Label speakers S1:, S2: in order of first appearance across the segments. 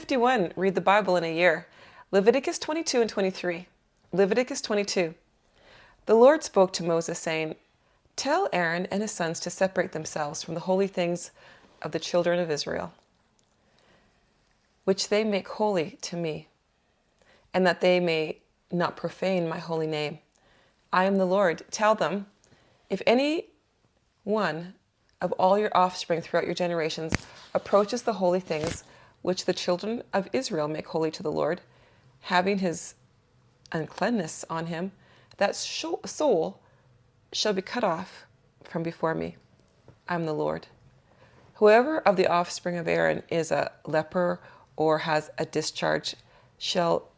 S1: 51 read the Bible in a year. Leviticus 22 and 23. Leviticus 22. The Lord spoke to Moses, saying, Tell Aaron and his sons to separate themselves from the holy things of the children of Israel, which they make holy to me, and that they may not profane my holy name. I am the Lord. Tell them, if any one of all your offspring throughout your generations approaches the holy things which the children of Israel make holy to the Lord, having his uncleanness on him, that soul shall be cut off from before me. I am the Lord. Whoever of the offspring of Aaron is a leper or has a discharge shall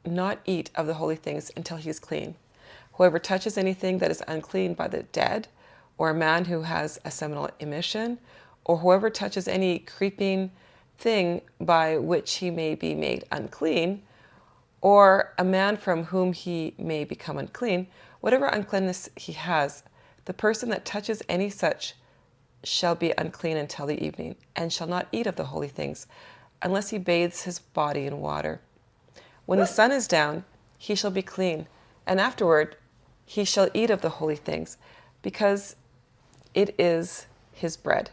S1: not eat of the holy things until he is clean. Whoever touches anything that is unclean by the dead, or a man who has a seminal emission, or whoever touches any creeping thing by which he may be made unclean, or a man from whom he may become unclean, whatever uncleanness he has, the person that touches any such shall be unclean until the evening, and shall not eat of the holy things, unless he bathes his body in water. When the sun is down, he shall be clean, and afterward he shall eat of the holy things, because it is his bread.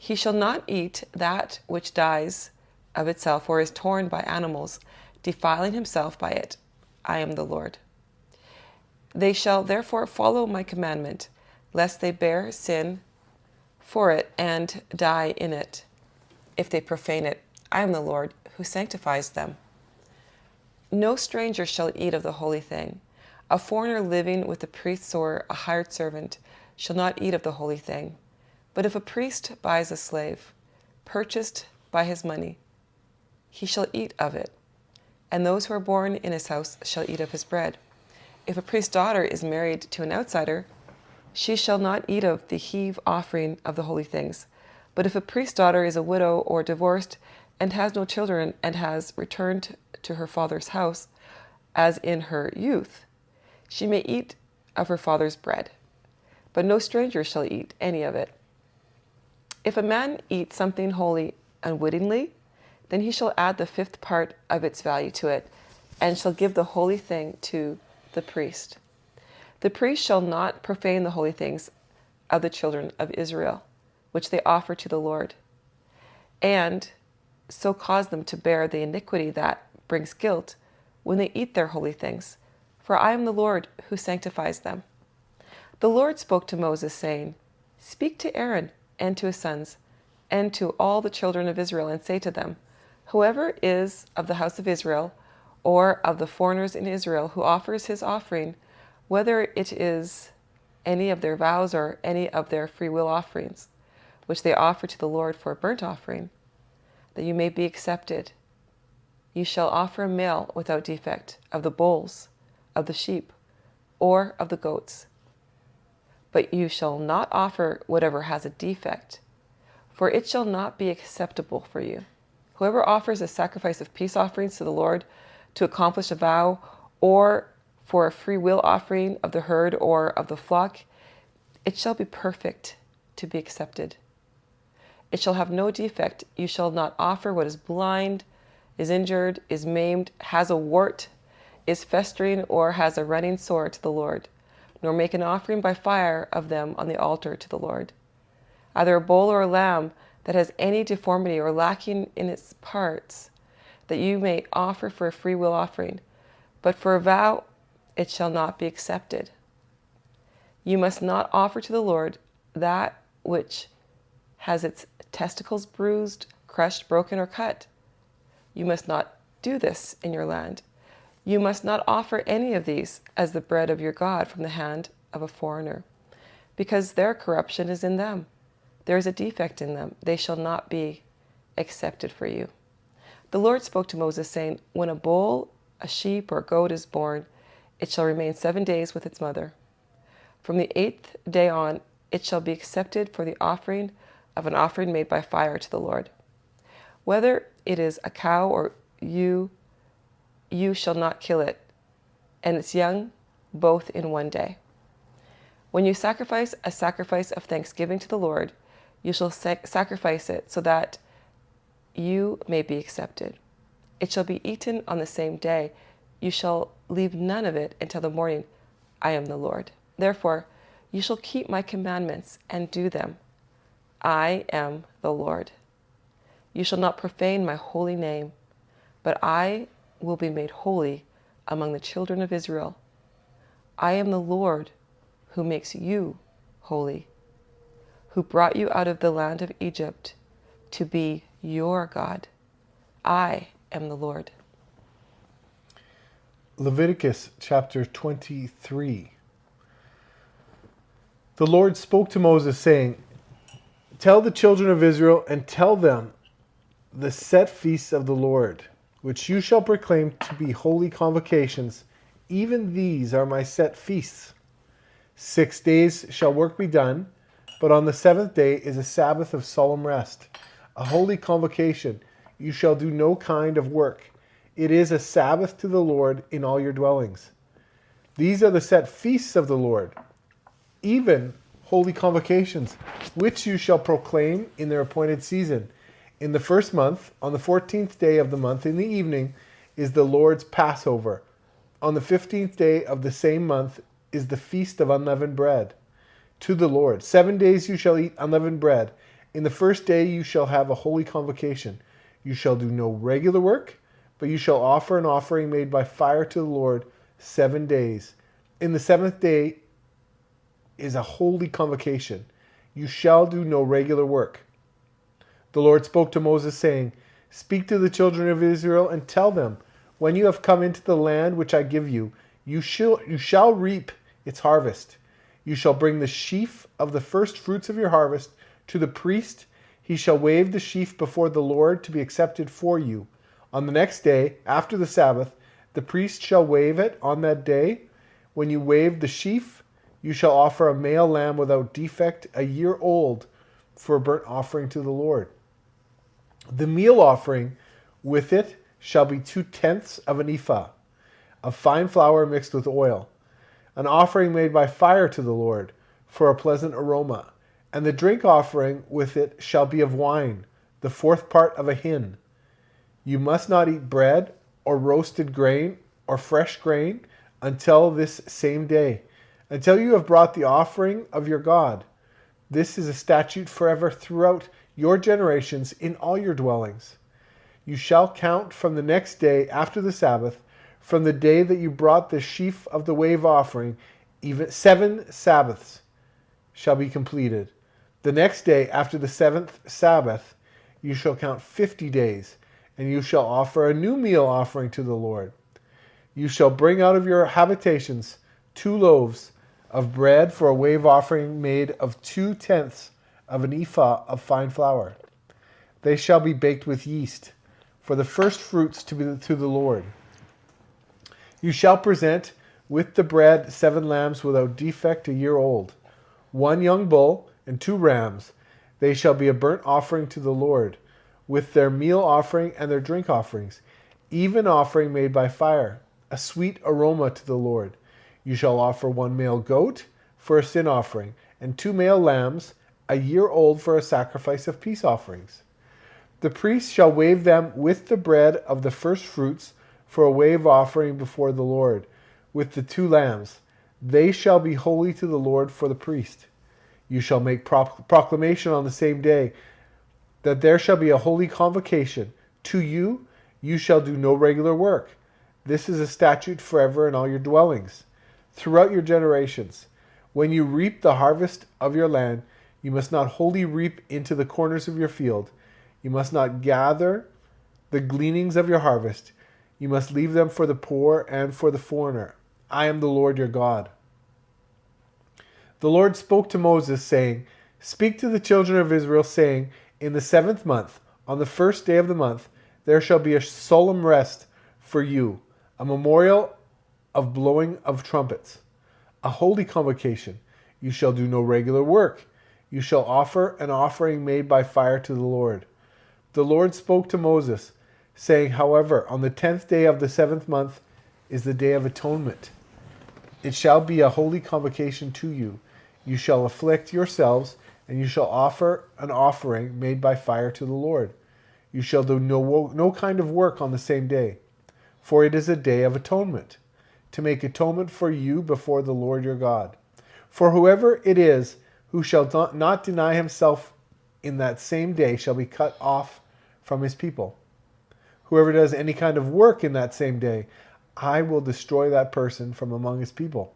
S1: He shall not eat that which dies of itself or is torn by animals, defiling himself by it. I am the Lord. They shall therefore follow my commandment, lest they bear sin for it and die in it, if they profane it. I am the Lord who sanctifies them. No stranger shall eat of the holy thing. A foreigner living with the priests or a hired servant shall not eat of the holy thing. But if a priest buys a slave, purchased by his money, he shall eat of it, and those who are born in his house shall eat of his bread. If a priest's daughter is married to an outsider, she shall not eat of the heave offering of the holy things. But if a priest's daughter is a widow or divorced and has no children and has returned to her father's house, as in her youth, she may eat of her father's bread, but no stranger shall eat any of it. If a man eat something holy unwittingly, then he shall add the fifth part of its value to it, and shall give the holy thing to the priest. The priest shall not profane the holy things of the children of Israel, which they offer to the Lord, and so cause them to bear the iniquity that brings guilt when they eat their holy things. For I am the Lord who sanctifies them. The Lord spoke to Moses, saying, Speak to Aaron and to his sons, and to all the children of Israel, and say to them, Whoever is of the house of Israel, or of the foreigners in Israel, who offers his offering, whether it is any of their vows or any of their free will offerings, which they offer to the Lord for a burnt offering, that you may be accepted, you shall offer a male without defect of the bulls, of the sheep, or of the goats. But you shall not offer whatever has a defect, for it shall not be acceptable for you. Whoever offers a sacrifice of peace offerings to the Lord to accomplish a vow, or for a free will offering of the herd or of the flock, it shall be perfect to be accepted. It shall have no defect. You shall not offer what is blind, is injured, is maimed, has a wart, is festering, or has a running sore to the Lord, nor make an offering by fire of them on the altar to the Lord. Either a bull or a lamb that has any deformity or lacking in its parts, that you may offer for a free will offering, but for a vow it shall not be accepted. You must not offer to the Lord that which has its testicles bruised, crushed, broken, or cut. You must not do this in your land. You must not offer any of these as the bread of your God from the hand of a foreigner, because their corruption is in them. There is a defect in them. They shall not be accepted for you. The Lord spoke to Moses, saying, When a bull, a sheep, or a goat is born, it shall remain 7 days with its mother. From the 8th day on, it shall be accepted for the offering of an offering made by fire to the Lord. Whether it is a cow or you shall not kill it, and its young, both in 1 day. When you sacrifice a sacrifice of thanksgiving to the Lord, you shall sacrifice it so that you may be accepted. It shall be eaten on the same day. You shall leave none of it until the morning. I am the Lord. Therefore, you shall keep my commandments and do them. I am the Lord. You shall not profane my holy name, but I will be made holy among the children of Israel. I am the Lord who makes you holy, who brought you out of the land of Egypt to be your God. I am the Lord.
S2: Leviticus chapter 23. The Lord spoke to Moses, saying, Tell the children of Israel and tell them the set feasts of the Lord, which you shall proclaim to be holy convocations. Even these are my set feasts. 6 days shall work be done, but on the seventh day is a Sabbath of solemn rest, a holy convocation. You shall do no kind of work. It is a Sabbath to the Lord in all your dwellings. These are the set feasts of the Lord, even holy convocations, which you shall proclaim in their appointed season. In the first month, on the 14th day of the month in the evening, is the Lord's Passover. On the 15th day of the same month is the feast of unleavened bread to the Lord. 7 days you shall eat unleavened bread. In the first day you shall have a holy convocation. You shall do no regular work, but you shall offer an offering made by fire to the Lord 7 days. In the seventh day is a holy convocation. You shall do no regular work. The Lord spoke to Moses, saying, Speak to the children of Israel and tell them, when you have come into the land which I give you, you shall reap its harvest. You shall bring the sheaf of the first fruits of your harvest to the priest. He shall wave the sheaf before the Lord to be accepted for you. On the next day, after the Sabbath, the priest shall wave it on that day. When you wave the sheaf, you shall offer a male lamb without defect, a year old, for a burnt offering to the Lord. The meal offering with it shall be 2/10 of an ephah of fine flour mixed with oil, an offering made by fire to the Lord for a pleasant aroma. And the drink offering with it shall be of wine, the 4th part of a hin. You must not eat bread or roasted grain or fresh grain until this same day, until you have brought the offering of your God. This is a statute forever throughout your generations in all your dwellings. You shall count from the next day after the Sabbath, from the day that you brought the sheaf of the wave offering, even 7 Sabbaths shall be completed. The next day after the 7th Sabbath, you shall count 50 days, and you shall offer a new meal offering to the Lord. You shall bring out of your habitations 2 loaves of bread for a wave offering made of 2/10 of an ephah of fine flour. They shall be baked with yeast, for the first fruits to the Lord. You shall present with the bread 7 lambs without defect, a year old, 1 young bull, and 2 rams. They shall be a burnt offering to the Lord, with their meal offering and their drink offerings, even offering made by fire, a sweet aroma to the Lord. You shall offer 1 male goat for a sin offering, and 2 male lambs, a year old, for a sacrifice of peace offerings. The priest shall wave them with the bread of the first fruits for a wave offering before the Lord, with the 2 lambs. They shall be holy to the Lord for the priest. You shall make proclamation on the same day that there shall be a holy convocation. To you, you shall do no regular work. This is a statute forever in all your dwellings, throughout your generations. When you reap the harvest of your land, you must not wholly reap into the corners of your field. You must not gather the gleanings of your harvest. You must leave them for the poor and for the foreigner. I am the Lord your God. The Lord spoke to Moses, saying, Speak to the children of Israel, saying, In the 7th month, on the 1st day of the month, there shall be a solemn rest for you, a memorial of blowing of trumpets, a holy convocation. You shall do no regular work. You shall offer an offering made by fire to the Lord. The Lord spoke to Moses, saying, However, on the 10th day of the 7th month is the day of atonement. It shall be a holy convocation to you. You shall afflict yourselves, and you shall offer an offering made by fire to the Lord. You shall do no kind of work on the same day, for it is a day of atonement, to make atonement for you before the Lord your God. For whoever it is who shall not deny himself in that same day shall be cut off from his people. Whoever does any kind of work in that same day, I will destroy that person from among his people.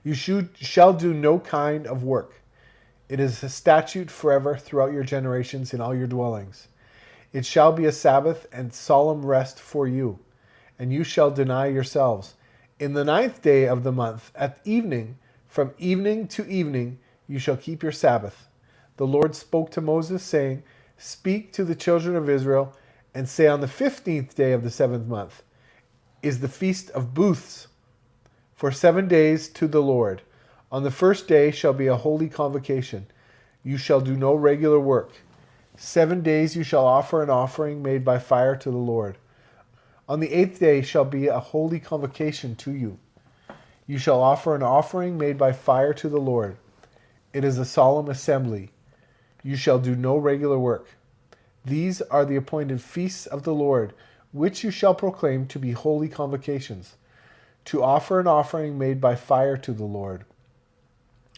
S2: You shall do no kind of work. It is a statute forever throughout your generations in all your dwellings. It shall be a Sabbath and solemn rest for you, and you shall deny yourselves. In the 9th day of the month, at evening, from evening to evening, you shall keep your Sabbath. The Lord spoke to Moses, saying, Speak to the children of Israel, and say, on the 15th day of the 7th month is the feast of booths, for 7 days to the Lord. On the first day shall be a holy convocation. You shall do no regular work. 7 days you shall offer an offering made by fire to the Lord. On the 8th day shall be a holy convocation to you. You shall offer an offering made by fire to the Lord. It is a solemn assembly. You shall do no regular work. These are the appointed feasts of the Lord, which you shall proclaim to be holy convocations, to offer an offering made by fire to the Lord.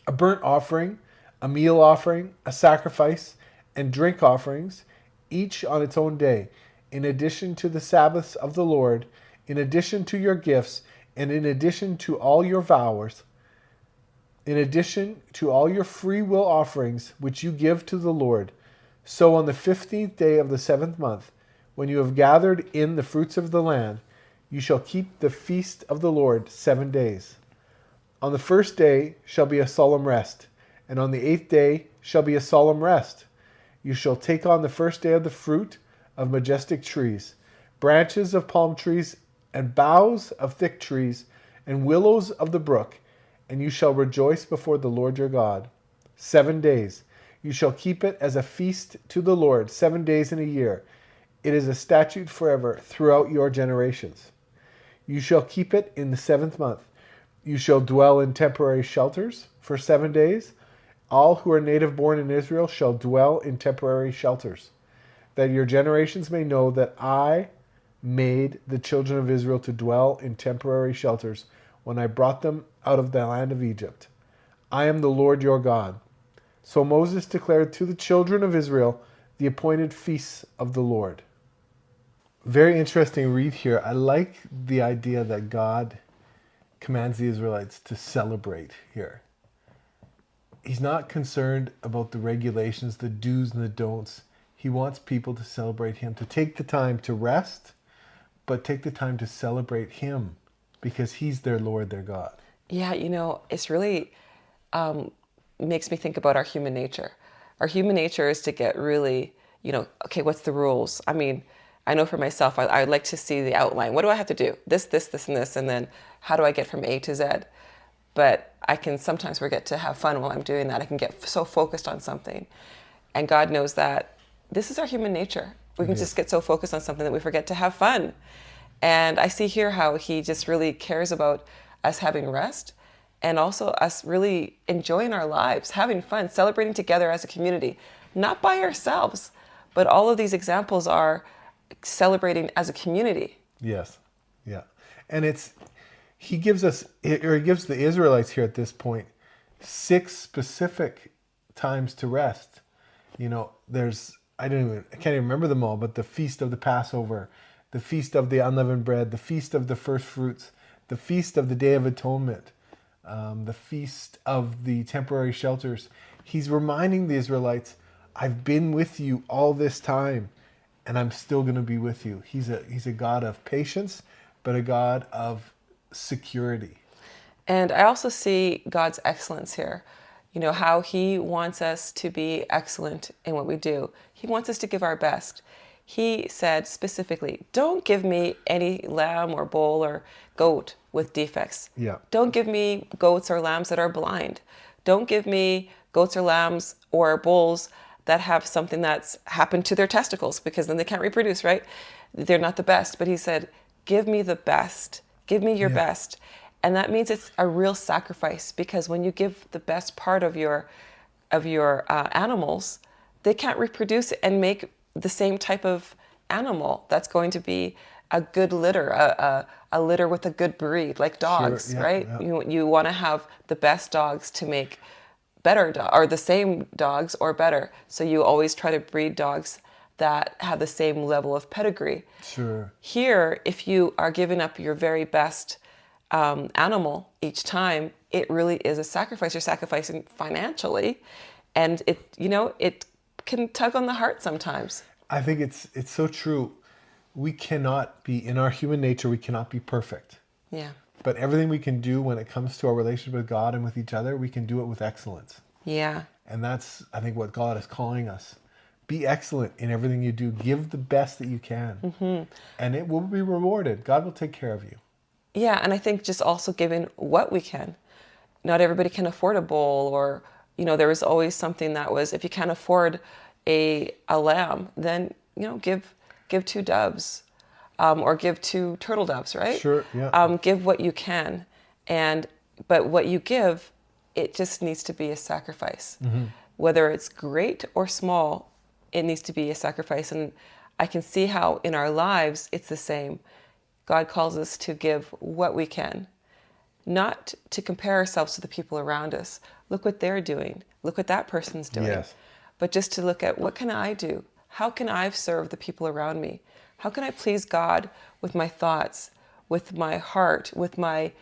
S2: A burnt offering, a meal offering, a sacrifice, and drink offerings, each on its own day, in addition to the Sabbaths of the Lord, in addition to your gifts, and in addition to all your vows, in addition to all your free will offerings which you give to the Lord. So on the 15th day of the 7th month, when you have gathered in the fruits of the land, you shall keep the feast of the Lord 7 days. On the first day shall be a solemn rest, and on the 8th day shall be a solemn rest. You shall take on the first day of the fruit of majestic trees, branches of palm trees, and boughs of thick trees, and willows of the brook, and you shall rejoice before the Lord your God. 7 days. You shall keep it as a feast to the Lord 7 days in a year. It is a statute forever throughout your generations. You shall keep it in the 7th month. You shall dwell in temporary shelters for 7 days. All who are native born in Israel shall dwell in temporary shelters, that your generations may know that I made the children of Israel to dwell in temporary shelters when I brought them out of the land of Egypt. I am the Lord your God. So Moses declared to the children of Israel the appointed feasts of the Lord. Very interesting read here. I like the idea that God commands the Israelites to celebrate here. He's not concerned about the regulations, the do's and the don'ts. He wants people to celebrate him, to take the time to rest, but take the time to celebrate him because he's their Lord, their God.
S1: Yeah, it's really makes me think about our human nature. Our human nature is to get really, okay, what's the rules? I mean, I know for myself, I would like to see the outline. What do I have to do? This, and this, and then how do I get from A to Z? But I can sometimes forget to have fun while I'm doing that. I can get so focused on something. And God knows that this is our human nature. We can just get so focused on something that we forget to have fun. And I see here how he just really cares about us having rest and also us really enjoying our lives, having fun, celebrating together as a community, not by ourselves, but all of these examples are celebrating as a community.
S2: Yes. Yeah. And he gives the Israelites here at this point 6 specific times to rest. I can't even remember them all, but the feast of the Passover, the feast of the unleavened bread, the feast of the first fruits, the feast of the Day of Atonement, the feast of the temporary shelters. He's reminding the Israelites, I've been with you all this time, and I'm still going to be with you. He's a God of patience, but a God of security.
S1: And I also see God's excellence here. How he wants us to be excellent in what we do. He wants us to give our best. He said specifically, don't give me any lamb or bull or goat with defects.
S2: Yeah.
S1: Don't give me goats or lambs that are blind. Don't give me goats or lambs or bulls that have something that's happened to their testicles, because then they can't reproduce, right? They're not the best. But he said, give me the best. Give me your best. And that means it's a real sacrifice, because when you give the best part of your animals, they can't reproduce and make the same type of animal that's going to be a good litter, a litter with a good breed, like dogs,
S2: yeah,
S1: right?
S2: yeah.
S1: You want to have the best dogs to make better or the same dogs or better. So you always try to breed dogs that have the same level of pedigree.
S2: Sure.
S1: Here, if you are giving up your very best animal each time, it really is a sacrifice. You're sacrificing financially, and it can tug on the heart sometimes.
S2: I think it's so true. We cannot be, in our human nature, we cannot be perfect.
S1: Yeah.
S2: But everything we can do when it comes to our relationship with God and with each other, we can do it with excellence.
S1: Yeah.
S2: And that's, I think, what God is calling us. Be excellent in everything you do. Give the best that you can. Mm-hmm. And it will be rewarded. God will take care of you.
S1: Yeah, and I think just also giving what we can. Not everybody can afford a bowl, or there was always something that was, if you can't afford a lamb, then give 2 doves, or give 2 turtle doves, right?
S2: Sure, yeah.
S1: Give what you can, but what you give, it just needs to be a sacrifice. Mm-hmm. Whether it's great or small, it needs to be a sacrifice. And I can see how in our lives it's the same. God calls us to give what we can, not to compare ourselves to the people around us. Look what they're doing. Look what that person's doing.
S2: Yes.
S1: But just to look at, what can I do? How can I serve the people around me? How can I please God with my thoughts, with my heart, with my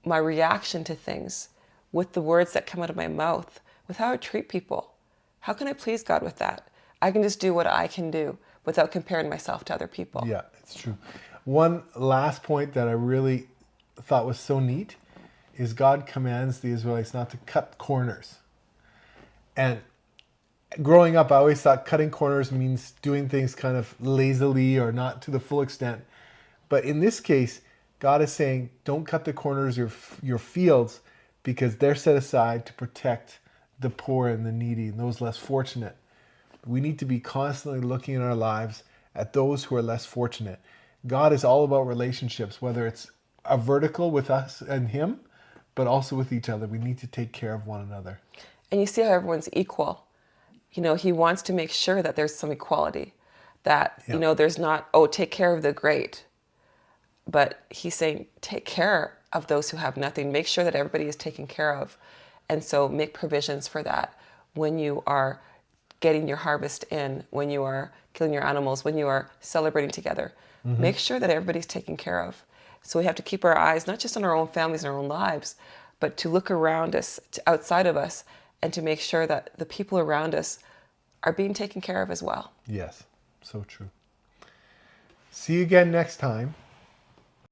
S1: reaction to things, with the words that come out of my mouth, with how I treat people? How can I please God with that? I can just do what I can do without comparing myself to other people.
S2: Yeah, it's true. One last point that I really thought was so neat is God commands the Israelites not to cut corners. And growing up, I always thought cutting corners means doing things kind of lazily or not to the full extent. But in this case, God is saying, don't cut the corners of your fields, because they're set aside to protect the poor and the needy and those less fortunate. We need to be constantly looking in our lives at those who are less fortunate. God is all about relationships, whether it's a vertical with us and Him, but also with each other. We need to take care of one another.
S1: And you see how everyone's equal. He wants to make sure that there's some equality, that, there's not, take care of the great. But He's saying, take care of those who have nothing. Make sure that everybody is taken care of. And so make provisions for that when you are getting your harvest in, when you are killing your animals, when you are celebrating together. Mm-hmm. Make sure that everybody's taken care of. So we have to keep our eyes not just on our own families and our own lives, but to look around us, to outside of us, and to make sure that the people around us are being taken care of as well.
S2: Yes, so true. See you again next time.